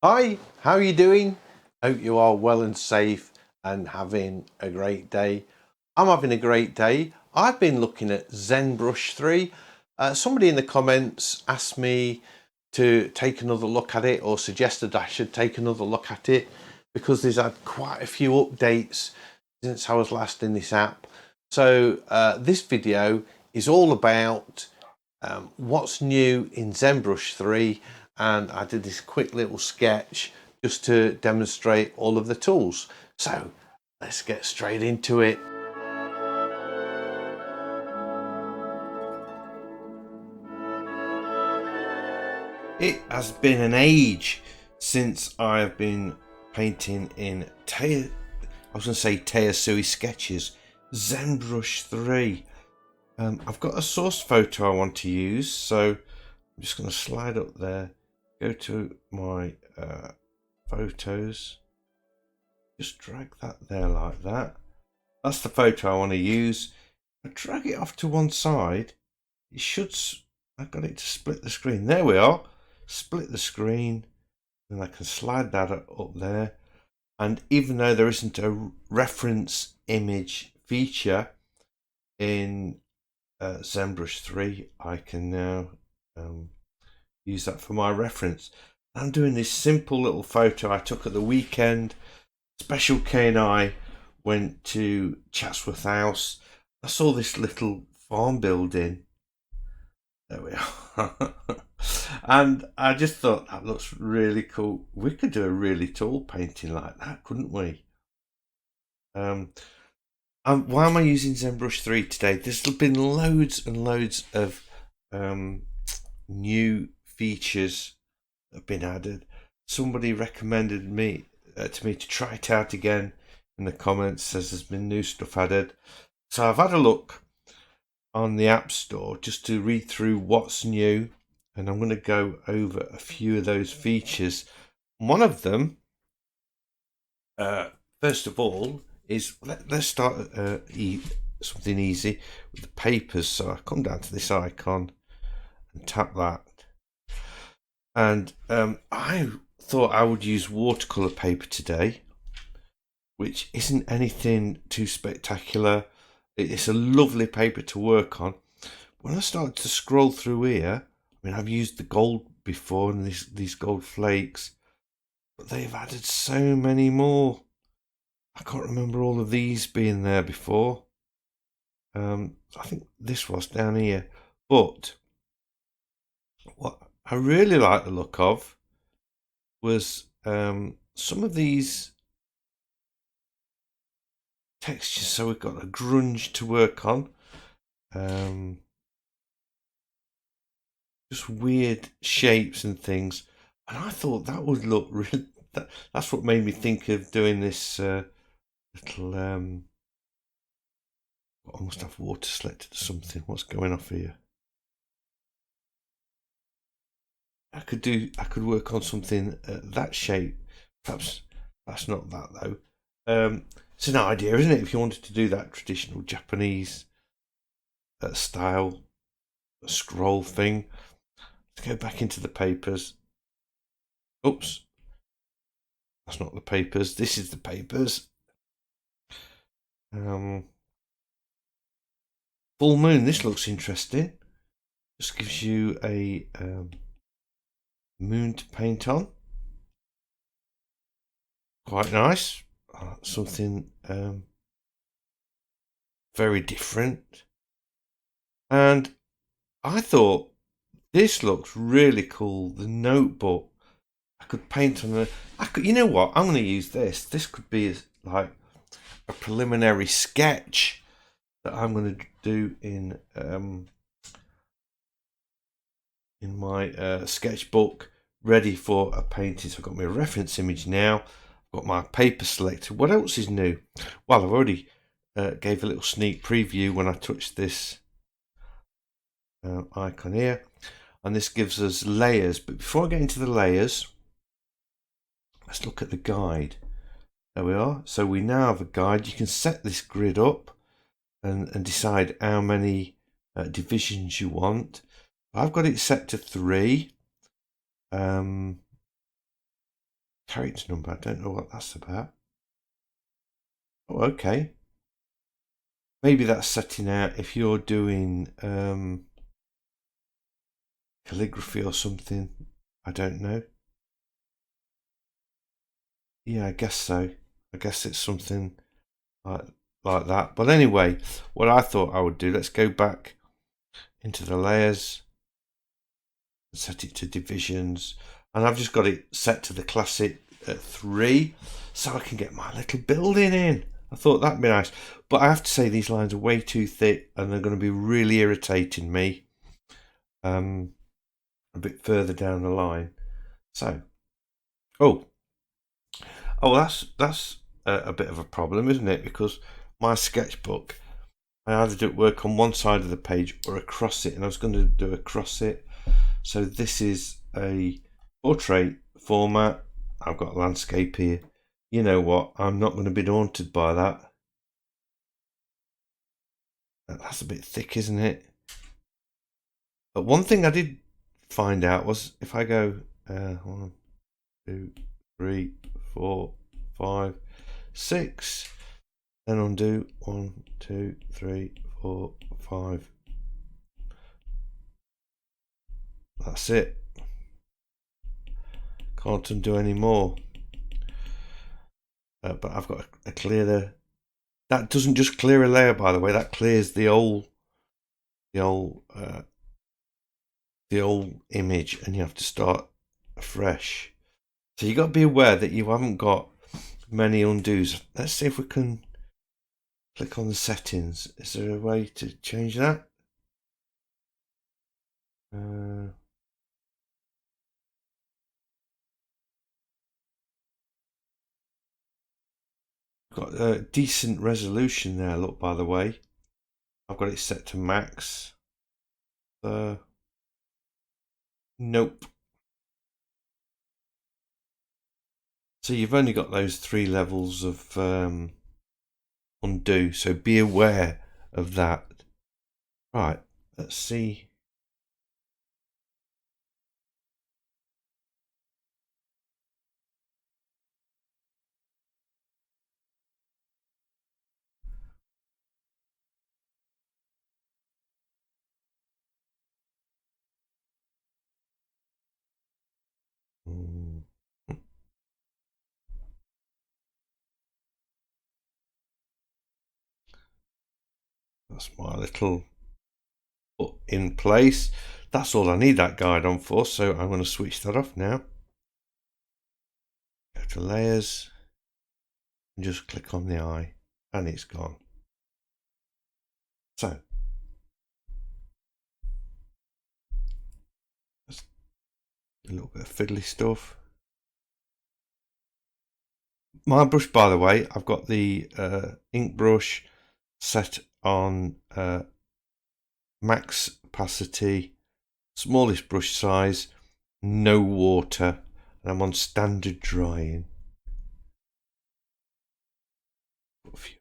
Hi, how are you doing? Hope you are well and safe and having a great day. I'm having a great day. I've been looking at ZenBrush 3. Somebody in the comments asked me to take another look at it, or suggested I should take another look at it because there's had quite a few updates since I was last in this app. So this video is all about what's new in ZenBrush 3, and I did this quick little sketch just to demonstrate all of the tools. So let's get straight into it. It has been an age since I've been painting in Tchaikovsky sketches, ZenBrush 3. I've got a source photo I want to use, so I'm just going to slide up there, go to my photos, just drag that there like that. That's the photo I want to use. I drag it off to one side. It should. I've got it to split the screen. There we are. Split the screen, and I can slide that up there. And even though there isn't a reference image feature in ZenBrush 3, I can now use that for my reference. I'm doing this simple little photo I took at the weekend. Special K and I went to Chatsworth House. I saw this little farm building. There we are. And I just thought that looks really cool. We could do a really tall painting like that, couldn't we? Why am I using ZenBrush 3 today? There's been loads and loads of new features that have been added. Somebody recommended to me to try it out again in the comments. Says there's been new stuff added. So I've had a look on the App Store just to read through what's new, and I'm going to go over a few of those features. One of them, first of all, is let's start something easy with the papers. So I come down to this icon and tap that, and I thought I would use watercolor paper today, which isn't anything too spectacular. It's a lovely paper to work on. When I started to scroll through here, I mean, I've used the gold before and these gold flakes, but they've added so many more. I can't remember all of these being there before. I think this was down here, but what I really like the look of was some of these textures. So we've got a grunge to work on, just weird shapes and things, and I thought that would look really. That's what made me think of doing this little. I must have water selected or something. What's going off here? I could work on something that shape. Perhaps that's not that though. It's an idea, isn't it? If you wanted to do that traditional Japanese style scroll thing. Let's go back into the papers. Oops. That's not the papers. This is the papers. Full moon. This looks interesting. Just gives you a moon to paint on. Quite nice. Something very different. And I thought this looks really cool. The notebook. I could paint on you know what? I'm going to use this. This could be like a preliminary sketch that I'm going to do in my sketchbook, ready for a painting. So I've got my reference image now. I've got my paper selected. What else is new? Well, I've already gave a little sneak preview when I touched this icon here, and this gives us layers. But before I get into the layers, let's look at the guide. There we are. So we now have a guide. You can set this grid up and decide how many divisions you want. I've got it set to 3. Character number, I don't know what that's about. Oh, okay. Maybe that's setting out if you're doing calligraphy or something. I don't know. Yeah, I guess so. I guess it's something like that. But anyway, what I thought I would do, let's go back into the layers and set it to divisions. And I've just got it set to the classic 3 so I can get my little building in. I thought that'd be nice. But I have to say these lines are way too thick and they're going to be really irritating me a bit further down the line. So, oh, that's a bit of a problem, isn't it? Because my sketchbook, I either do work on one side of the page or across it, and I was going to do across it. So this is a portrait format. I've got a landscape here. You know what? I'm not going to be daunted by that. That's a bit thick, isn't it? But one thing I did find out was if I go 1, 2, 3, 4, 5, 6, then undo 1, 2, 3, 4, 5. That's it. Can't undo any more. But I've got a clearer. That doesn't just clear a layer, by the way. That clears the old image, and you have to start afresh. So you got to be aware that you haven't got many undos. Let's see if we can click on the settings. Is there a way to change that? Got a decent resolution there, look, by the way. I've got it set to max. Nope. So you've only got those 3 levels of undo, so be aware of that. Right, let's see. That's my little put in place. That's all I need that guide on for, so I'm going to switch that off now. Go to layers and just click on the eye, and it's gone. So that's a little bit of fiddly stuff. My brush, by the way, I've got the ink brush set on max opacity, smallest brush size, no water, and I'm on standard drying. Put a few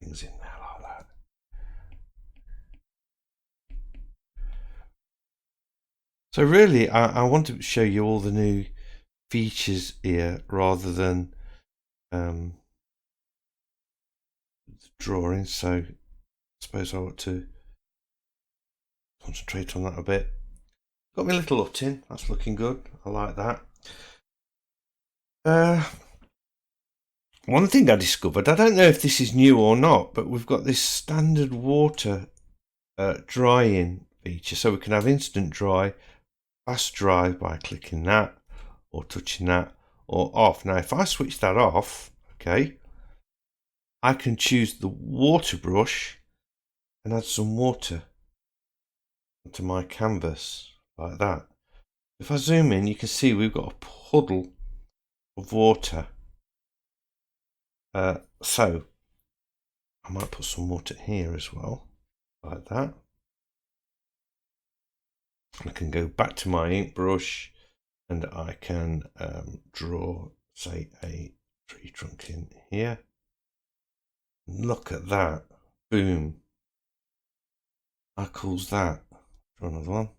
things in there like that. So really, I want to show you all the new features here rather than drawing. So I suppose I ought to concentrate on that a bit. Got my little hut in. That's looking good. I like that. One thing I discovered, I don't know if this is new or not, but we've got this standard water drying feature. So we can have instant dry, fast dry by clicking that or touching that, or off. Now if I switch that off, okay, I can choose the water brush and add some water to my canvas like that. If I zoom in, you can see we've got a puddle of water. So I might put some water here as well, like that. I can go back to my ink brush and I can draw, say, a tree trunk in here. Look at that. Boom. How cool's that? Draw another one.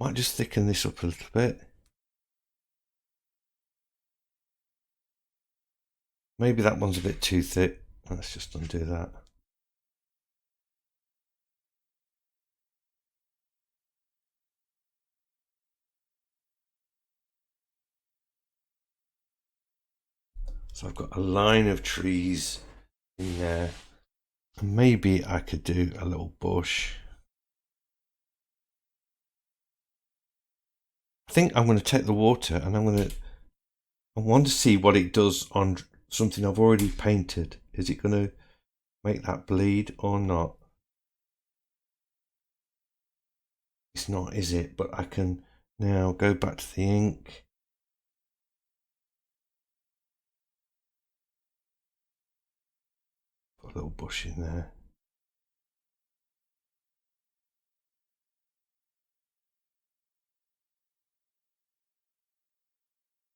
Might just thicken this up a little bit. Maybe that one's a bit too thick. Let's just undo that. So I've got a line of trees in there. Maybe I could do a little bush. I think I'm going to take the water and I want to see what it does on something I've already painted. Is it going to make that bleed or not? It's not, is it? But I can now go back to the ink. Put a little bush in there.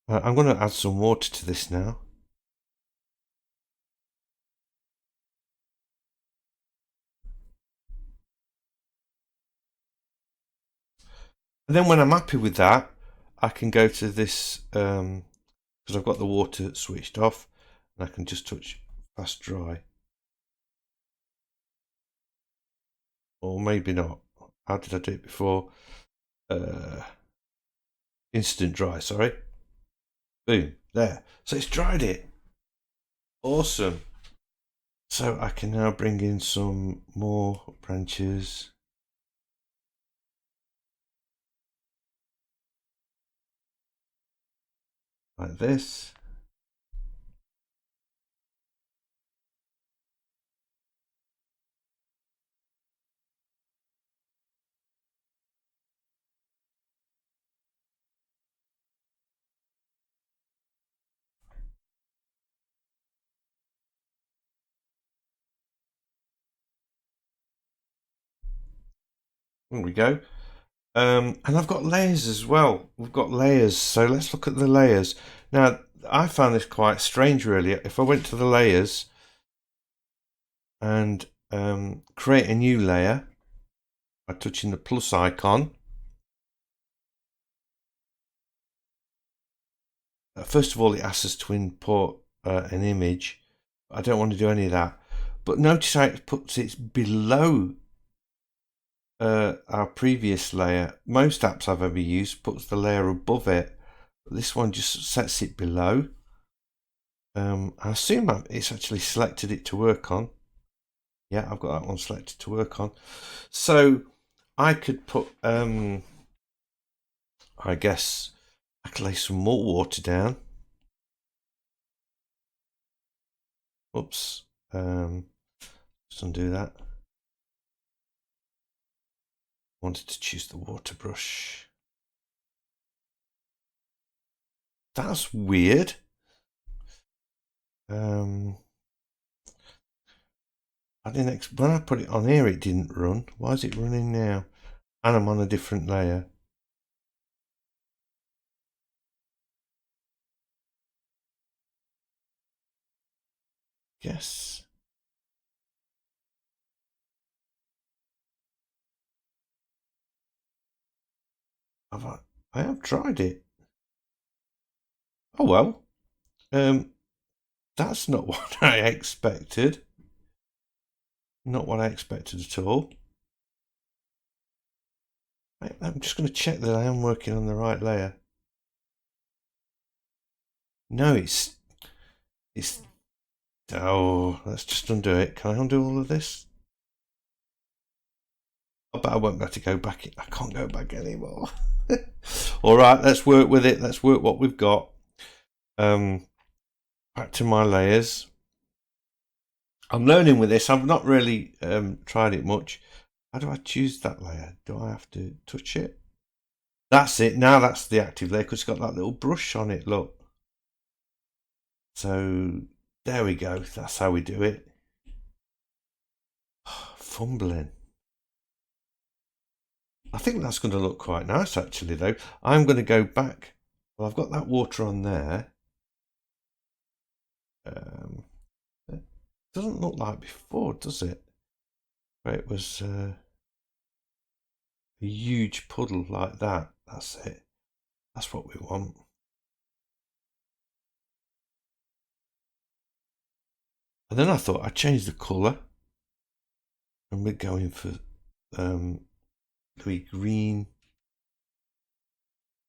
I'm going to add some water to this now. And then when I'm happy with that, I can go to this, because I've got the water switched off, and I can just touch fast dry. Or maybe not. How did I do it before? Instant dry, sorry. Boom, there. So it's dried it. Awesome. So I can now bring in some more branches. Like this. There we go. And I've got layers as well. We've got layers. So let's look at the layers. Now, I found this quite strange, really. If I went to the layers and create a new layer by touching the plus icon. First of all, it asks us to import an image. I don't want to do any of that. But notice how it puts it below our previous layer. Most apps I've ever used puts the layer above it. But this one just sets it below. I assume it's actually selected it to work on. Yeah, I've got that one selected to work on. So I could put, I guess, I could lay some more water down. Oops. Just undo that. Wanted to choose the water brush. That's weird. I didn't. When I put it on here, it didn't run. Why is it running now? And I'm on a different layer. Yes. I have tried it. Oh well. That's not what I expected. Not what I expected at all. I'm just going to check that I am working on the right layer. No, it's. Oh, let's just undo it. Can I undo all of this? Oh, but I won't be able to go back. I can't go back anymore. All right, let's work with it. Let's work what we've got. Back to my layers. I'm learning with this. I've not really tried it much. How do I choose that layer? Do I have to touch it? That's it. Now that's the active layer because it's got that little brush on it. Look. So there we go. That's how we do it. Fumbling. I think that's going to look quite nice actually though. I'm going to go back. Well, I've got that water on there. It doesn't look like before, does it? Where it was a huge puddle like that. That's it. That's what we want. And then I thought I'd change the colour, and we're going for the green.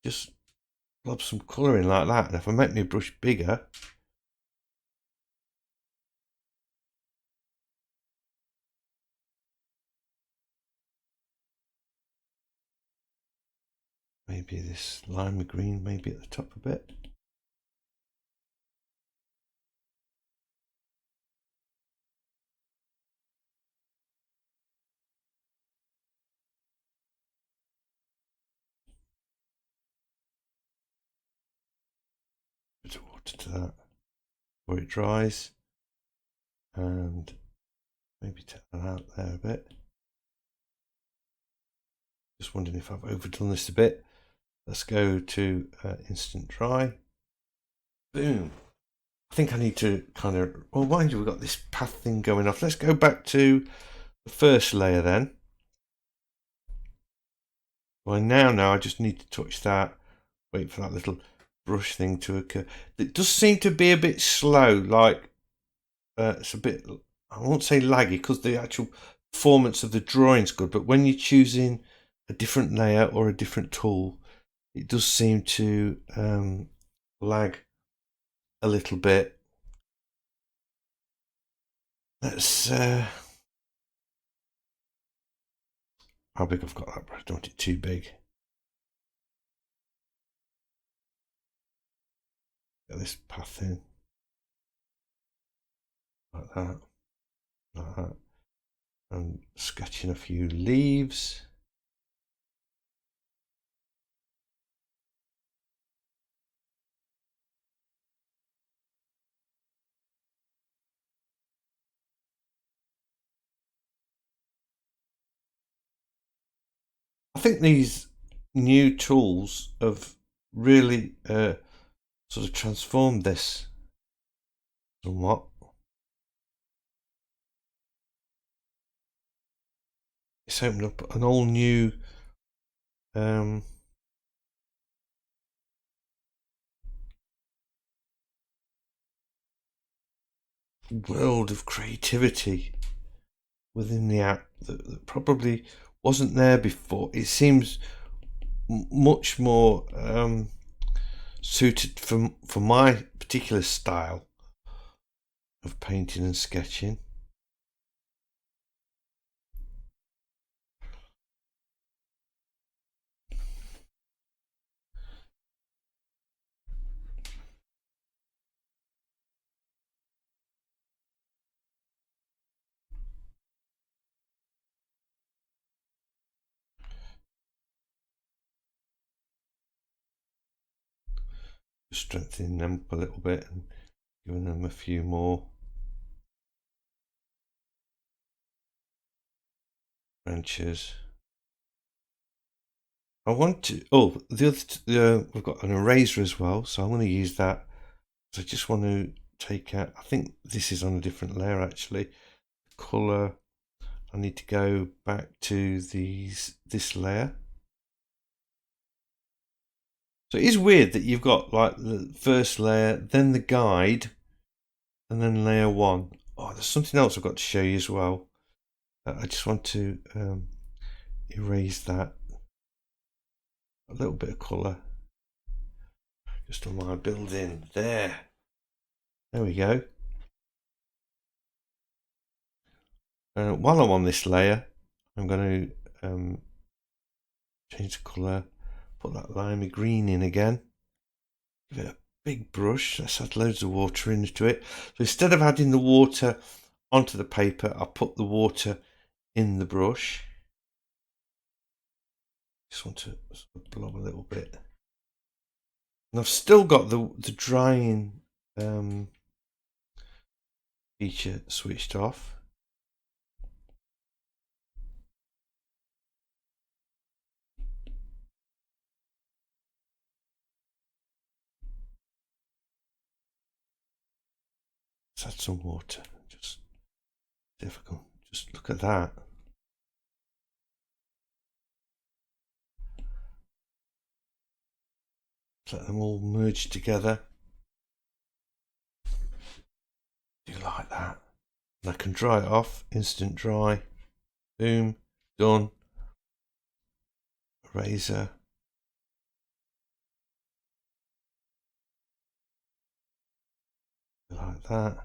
Just lob some colour in like that. And if I make my brush bigger, maybe this lime green, maybe at the top a bit. Bit of water to that before it dries, and maybe take that out there a bit. Just wondering if I've overdone this a bit. Let's go to instant dry. Boom. I think I need to kind of, well, mind you, we've got this path thing going off. Let's go back to the first layer then. Well, now I just need to touch that, wait for that little brush thing to occur. It does seem to be a bit slow, like it's a bit, I won't say laggy, because the actual performance of the drawing's good, but when you're choosing a different layer or a different tool, it does seem to lag a little bit. Let's how big I've got that brush, don't want it too big. Get this path in like that, and sketching a few leaves. I think these new tools have really sort of transformed this somewhat. It's opened up an all new world of creativity within the app that probably wasn't there before. It seems much more suited for my particular style of painting and sketching. Just strengthening them up a little bit and giving them a few more branches. I want to, oh, we've got an eraser as well, so I'm going to use that. So I just want to take out, I think this is on a different layer actually. Colour, I need to go back to this layer. So it is weird that you've got like the first layer, then the guide, and then layer one. Oh, there's something else I've got to show you as well. I just want to erase that. A little bit of colour just on my building there. There we go. While I'm on this layer, I'm going to change the colour, put that limey green in again, give it a big brush. Let's add loads of water into it. So instead of adding the water onto the paper, I'll put the water in the brush. Just want to sort of blob a little bit. And I've still got the drying feature switched off. Let's add some water. Just difficult. Just look at that. Let them all merge together. Do you like that? And I can dry it off, instant dry, boom, done. Eraser. Like that.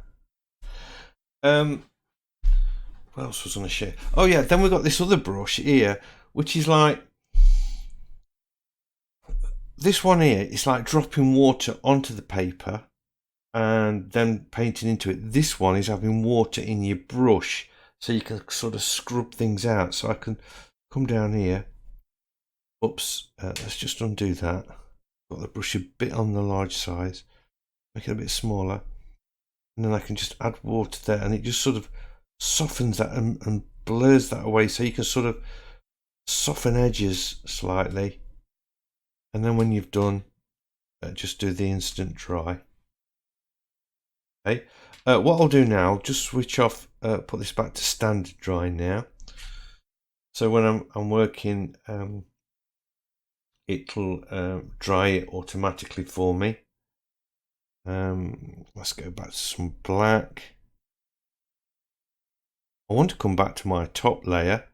What else was I going to share? Oh yeah, then we've got this other brush here, which is like, this one here is like dropping water onto the paper and then painting into it. This one is having water in your brush, so you can sort of scrub things out. So I can come down here. Oops, let's just undo that. Got the brush a bit on the large size, make it a bit smaller, and then I can just add water there, and it just sort of softens that and blurs that away, so you can sort of soften edges slightly. And then when you've done, just do the instant dry. Okay. What I'll do now, just switch off, put this back to standard dry now. So when I'm working, it'll dry it automatically for me. Let's go back to some black. I want to come back to my top layer.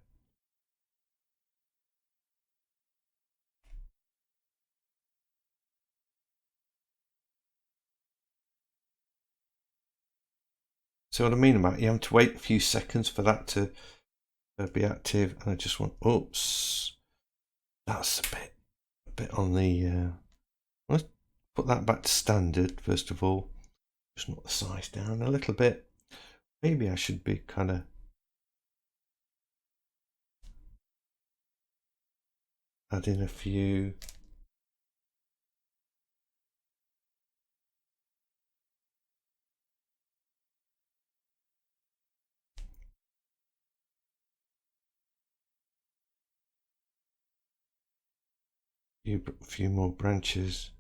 See what I mean about it? You have to wait a few seconds for that to be active, and I just want, oops, that's a bit on the, let's put that back to standard first of all. Just knock the size down a little bit. Maybe I should be kind of adding a few. Few more branches.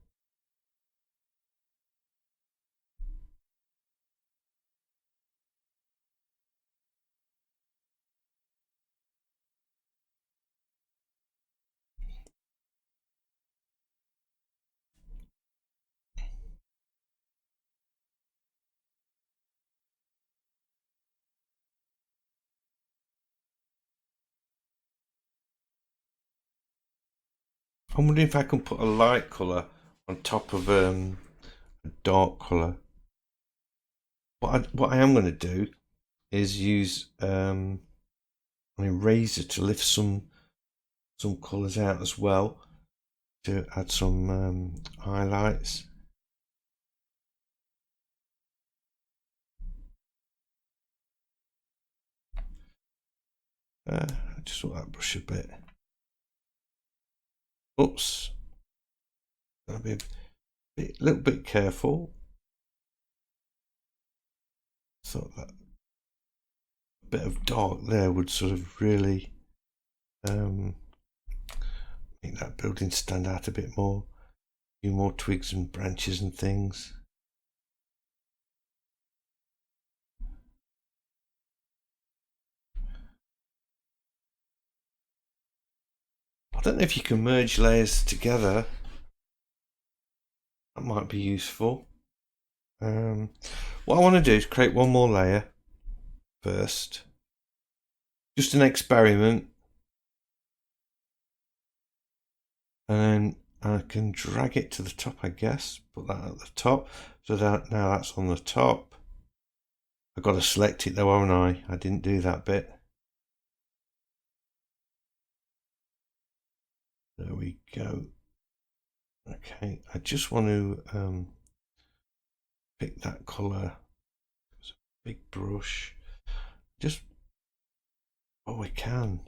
I'm wondering if I can put a light colour on top of a dark colour. What I am going to do is use an eraser to lift some colours out as well, to add some highlights. I just want that brush a bit. Oops. Gotta be a little bit careful. Thought that a bit of dark there would sort of really make that building stand out a bit more. A few more twigs and branches and things. I don't know if you can merge layers together. That might be useful. What I want to do is create one more layer first. Just an experiment. And then I can drag it to the top, I guess. Put that at the top. So that now that's on the top. I've got to select it though, haven't I? I didn't do that bit. There we go. Okay, I just want to pick that colour. It's a big brush. Just, oh, I can.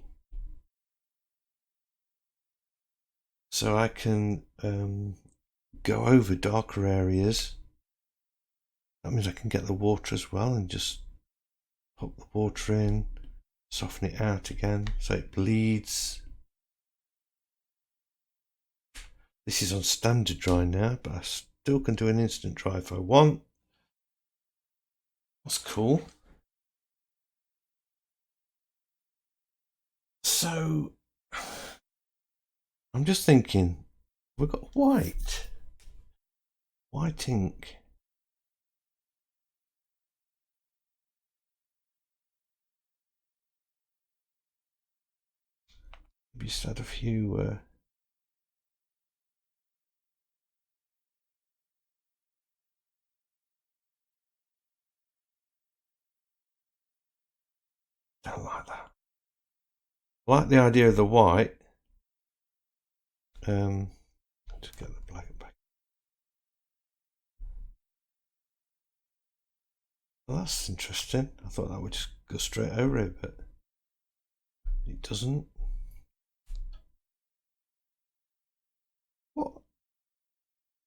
So I can go over darker areas. That means I can get the water as well and just pop the water in, soften it out again so it bleeds. This is on standard dry now, but I still can do an instant dry if I want. That's cool. So I'm just thinking, we've got white ink. Maybe just add a few. Don't like that. I like the idea of the white. Just get the black back. Well, that's interesting. I thought that would just go straight over it, but it doesn't. What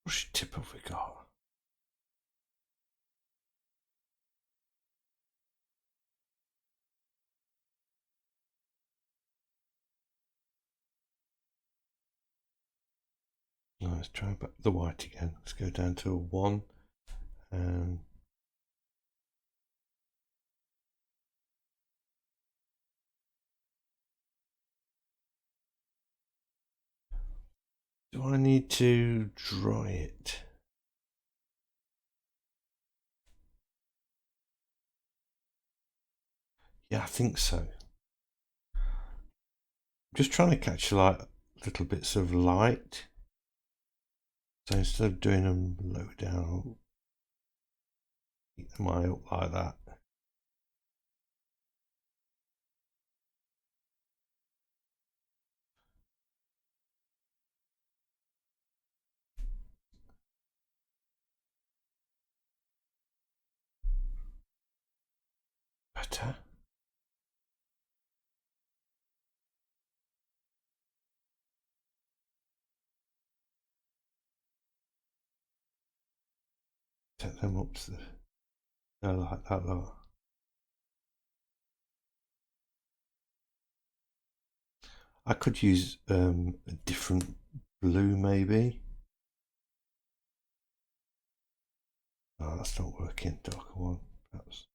brush tip have we got? No, let's try back the white again. Let's go down to a 1. Do I need to dry it? Yeah, I think so. I'm just trying to catch like little bits of light. So instead of doing them low down, I'll keep them high up like that. Better. Set them up to the, like that lot. I could use a different blue maybe. Oh, that's not working. Darker one, perhaps.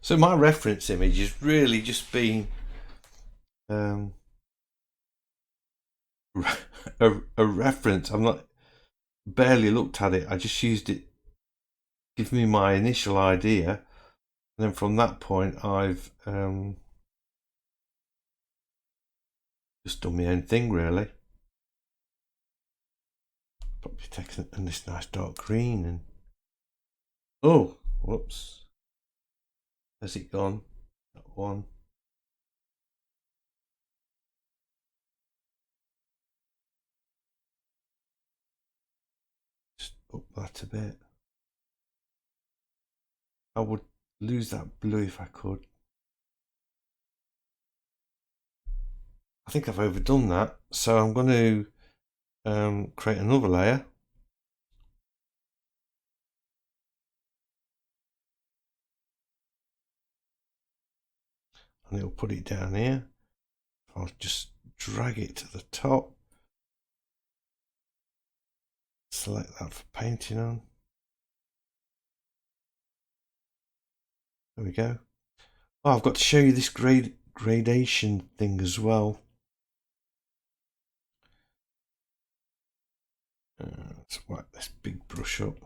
So my reference image is really just being a reference. I'm not barely looked at it. I just used it, give me my initial idea, and then from that point I've just done my own thing really. Probably taken this nice dark green and oh, whoops. Has it gone? That one. Just up that a bit. I would lose that blue if I could. I think I've overdone that, so I'm going to create another layer. And it'll put it down here. I'll just drag it to the top. Select that for painting on. There we go. Oh, I've got to show you this gradation thing as well. Let's whack this big brush up.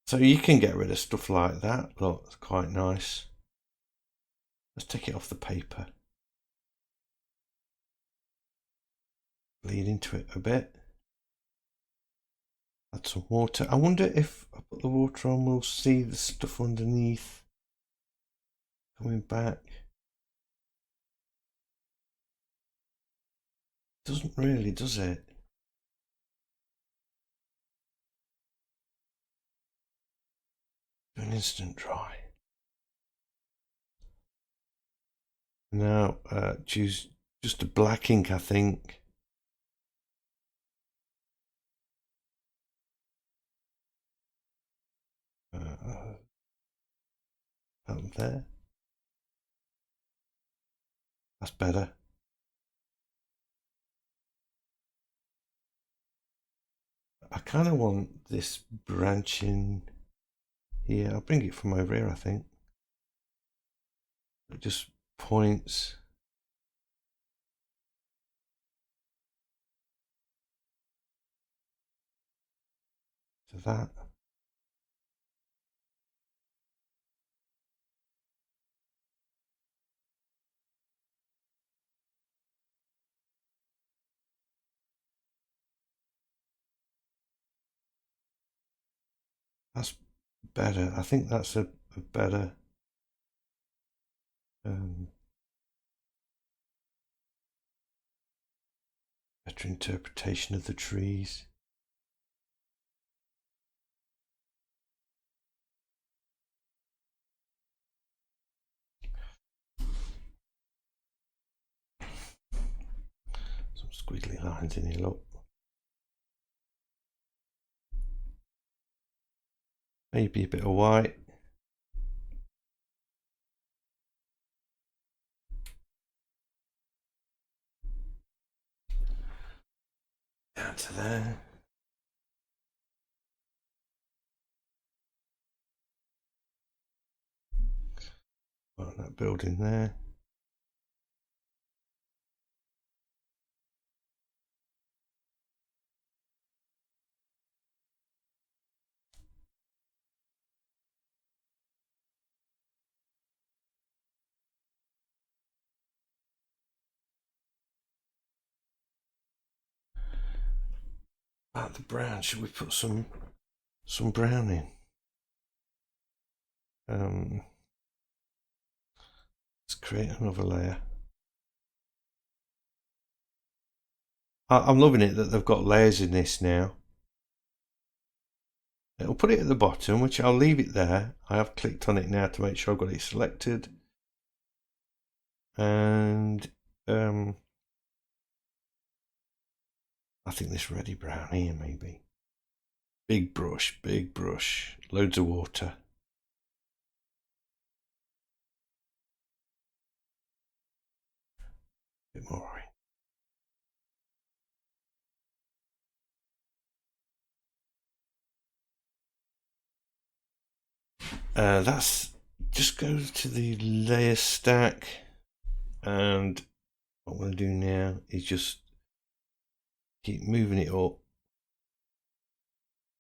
So you can get rid of stuff like that. Look, it's quite nice. Let's take it off the paper. Bleed into it a bit. Add some water. I wonder if I put the water on, we'll see the stuff underneath coming back. Doesn't really, does it? Do an instant dry. Now choose just a black ink, I think. Up there. That's better. I kind of want this branching here. I'll bring it from over here, I think. It just points. to that. That's better. I think that's a better better interpretation of the trees. Some squiggly lines in here, look. Maybe a bit of white. Down to there. Got that building there. About the brown, should we put some brown in? Let's create another layer. I'm loving it that they've got layers in this now. It'll put it at the bottom, which I'll leave it there. I have clicked on it now to make sure I've got it selected. And I think this reddy brown here maybe. Big brush, loads of water. A bit more orange. That's just goes to the layer stack, and what I'm going to do now is just keep moving it up.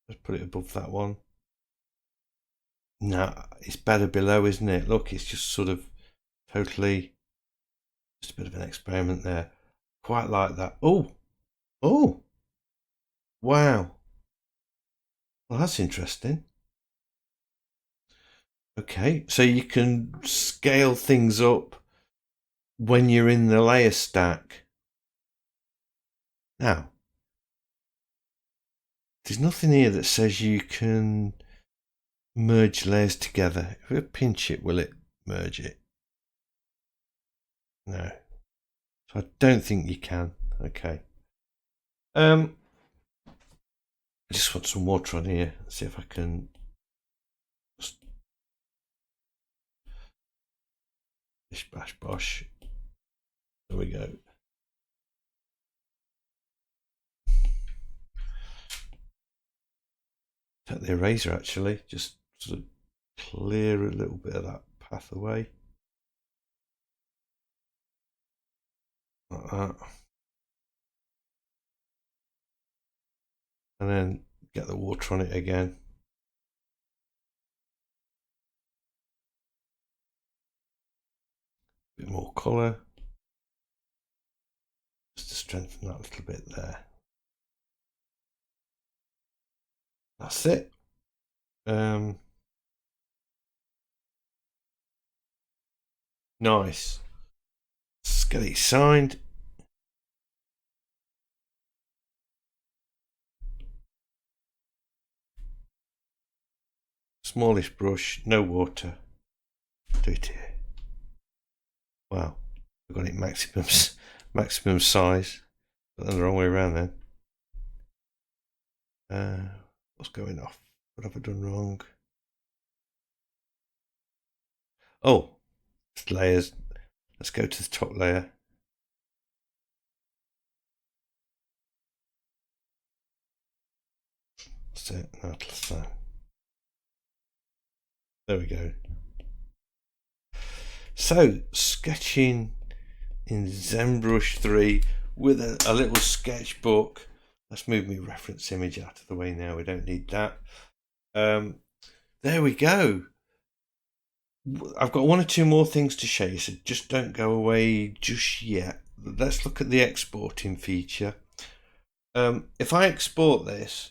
Let's put it above that one. No, it's better below, isn't it? Look, it's just sort of totally just a bit of an experiment there. Quite like that. Oh, wow. Well, that's interesting. Okay, so you can scale things up when you're in the layer stack. Now, there's nothing here that says you can merge layers together. If I pinch it, will it merge it? No. So I don't think you can. Okay. I just want some water on here. Let's see if I can just bish bash bosh. There we go. Take the eraser actually, just sort of clear a little bit of that path away. Like that. And then get the water on it again. A bit more colour. Just to strengthen that little bit there. That's it. Nice. Let's get it signed. Smallish brush, no water. Do it here. Wow, I've got it maximum size. But then the wrong way around then. What's going off? What have I done wrong? Oh, it's layers. Let's go to the top layer. That's it. That's that. There we go. So, sketching in ZenBrush 3 with a little sketchbook let's move my reference image out of the way now. We don't need that. There we go. I've got one or two more things to show you, so just don't go away just yet. Let's look at the exporting feature. If I export this,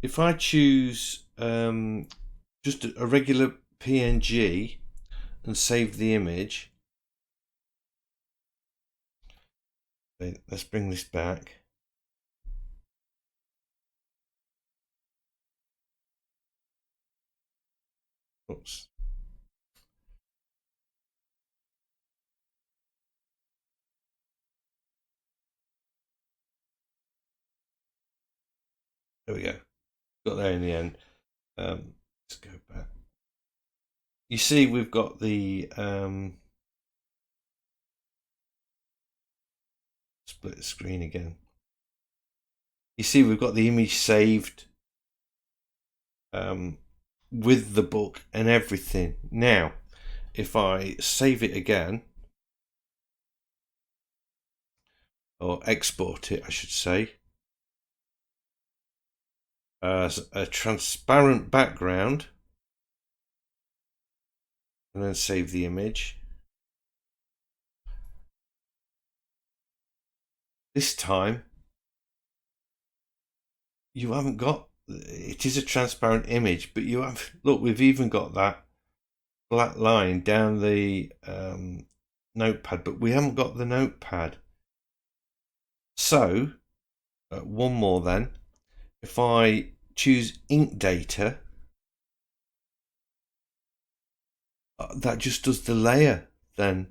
if I choose just a regular PNG and save the image, okay, let's bring this back. Oops. There we go. Got there in the end. Let's go back. You see, we've got the split the screen again. You see, we've got the image saved with the book and everything. Now, if I save it again, or export it, I should say, as a transparent background, and then save the image. This time, you haven't got, it is a transparent image, but you have, look, we've even got that black line down the notepad, but we haven't got the notepad. So, one more then. If I choose ink data, that just does the layer then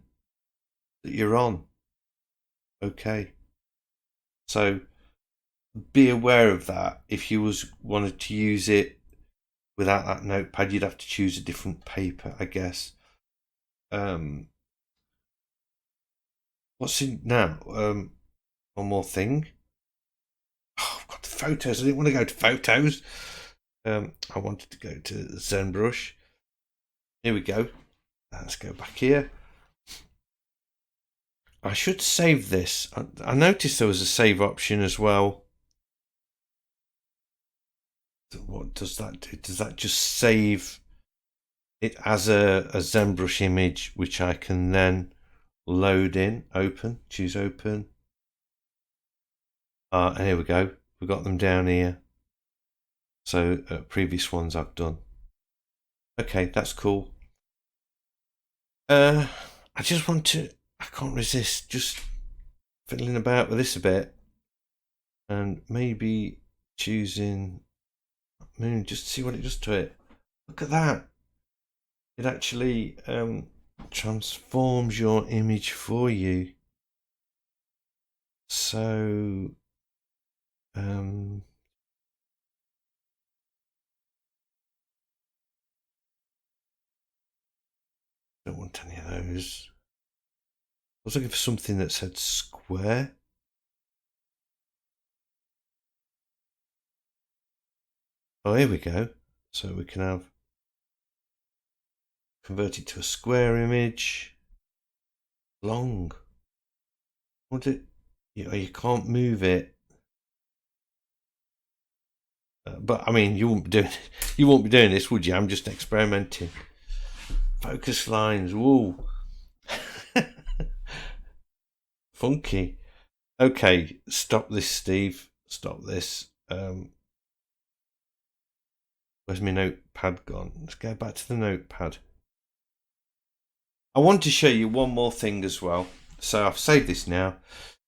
that you're on. Okay. So be aware of that. If you wanted to use it without that notepad, you'd have to choose a different paper, I guess. What's in now? One more thing. Oh, I've got the photos. I didn't want to go to photos. I wanted to go to ZenBrush. Here we go. Let's go back here. I should save this. I noticed there was a save option as well. What does that do? Does that just save it as a ZenBrush image, which I can then load in, open, choose open. And here we go. We've got them down here. So previous ones I've done. Okay, that's cool. I just want to, I can't resist just fiddling about with this a bit. And maybe choosing moon just to see what it does to it. Look at that. It actually transforms your image for you. So don't want any of those. I was looking for something that said square. Oh, here we go. So we can have convert it to a square image. Long. What it? You can't move it. But I mean, you won't be doing this, would you? I'm just experimenting. Focus lines. Whoa. Funky. Okay, stop this, Steve. Stop this. Where's my notepad gone? Let's go back to the notepad. I want to show you one more thing as well. So I've saved this now,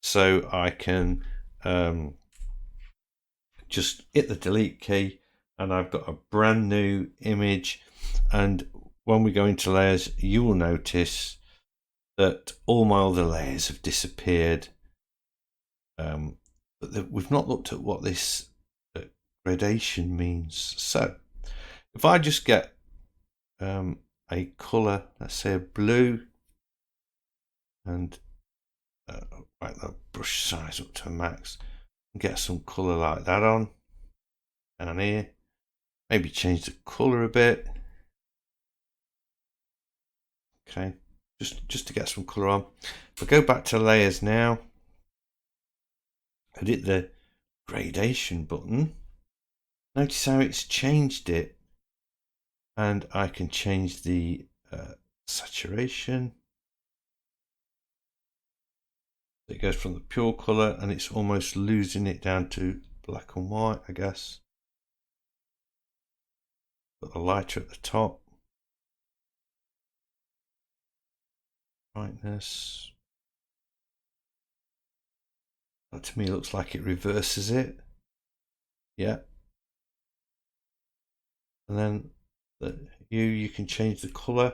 so I can just hit the delete key, and I've got a brand new image. And when we go into layers, you will notice that all my other layers have disappeared. But we've not looked at what this gradation means. So if I just get a colour, let's say a blue, and right the brush size up to max, and get some colour like that on down here. Maybe change the colour a bit. Okay, just to get some colour on. If I go back to layers now, I hit the gradation button. Notice how it's changed it, and I can change the saturation. It goes from the pure color and it's almost losing it down to black and white, I guess. Got the lighter at the top. Brightness. That to me looks like it reverses it. Yeah. And then the hue, you can change the color.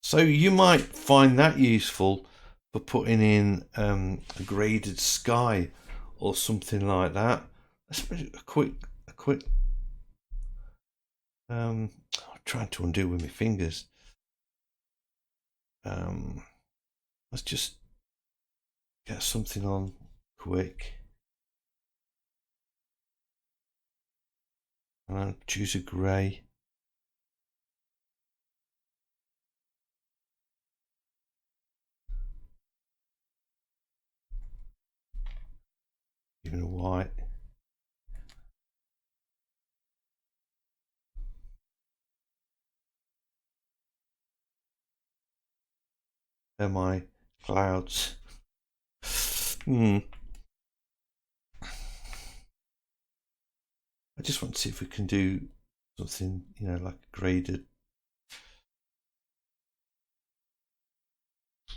So you might find that useful for putting in a graded sky or something like that. Let's put a quick I'm trying to undo with my fingers. Let's just get something on quick. And I'll choose a grey. Even a white. They're my clouds. I just want to see if we can do something, you know, like graded.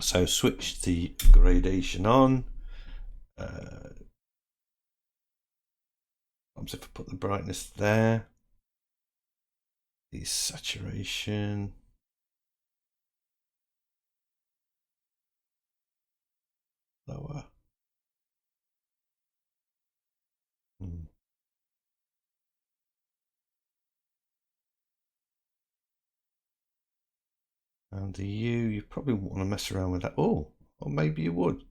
So switch the gradation on. If I put the brightness there, the saturation. Lower. And the U, you probably won't want to mess around with that. Oh, or maybe you would.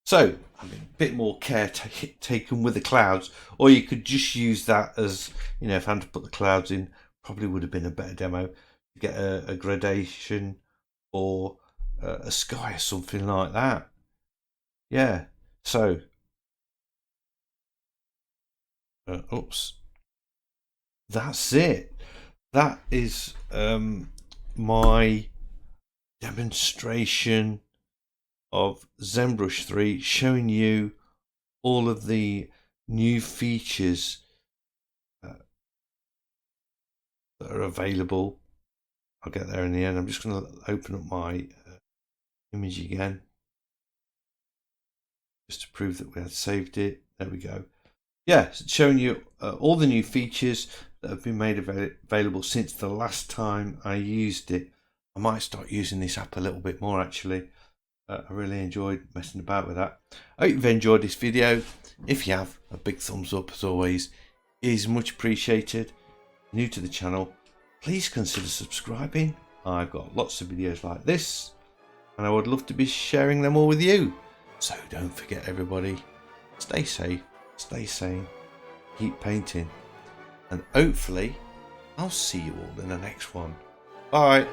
So, I mean, a bit more care taken with the clouds, or you could just use that as, you know, if I had to put the clouds in, probably would have been a better demo to get a gradation or a sky or something like that. Yeah, so, oops, that's it. That is my demonstration of ZenBrush 3, showing you all of the new features that are available. I'll get there in the end. I'm just going to open up my image again just to prove that we had saved it. There we go. Yeah, showing you all the new features that have been made available since the last time I used it. I might start using this app a little bit more actually. I really enjoyed messing about with that. I hope you've enjoyed this video. If you have, a big thumbs up as always is much appreciated. New to the channel, please consider subscribing. I've got lots of videos like this and I would love to be sharing them all with you. So don't forget everybody, stay safe, stay sane, keep painting, and hopefully I'll see you all in the next one. Bye.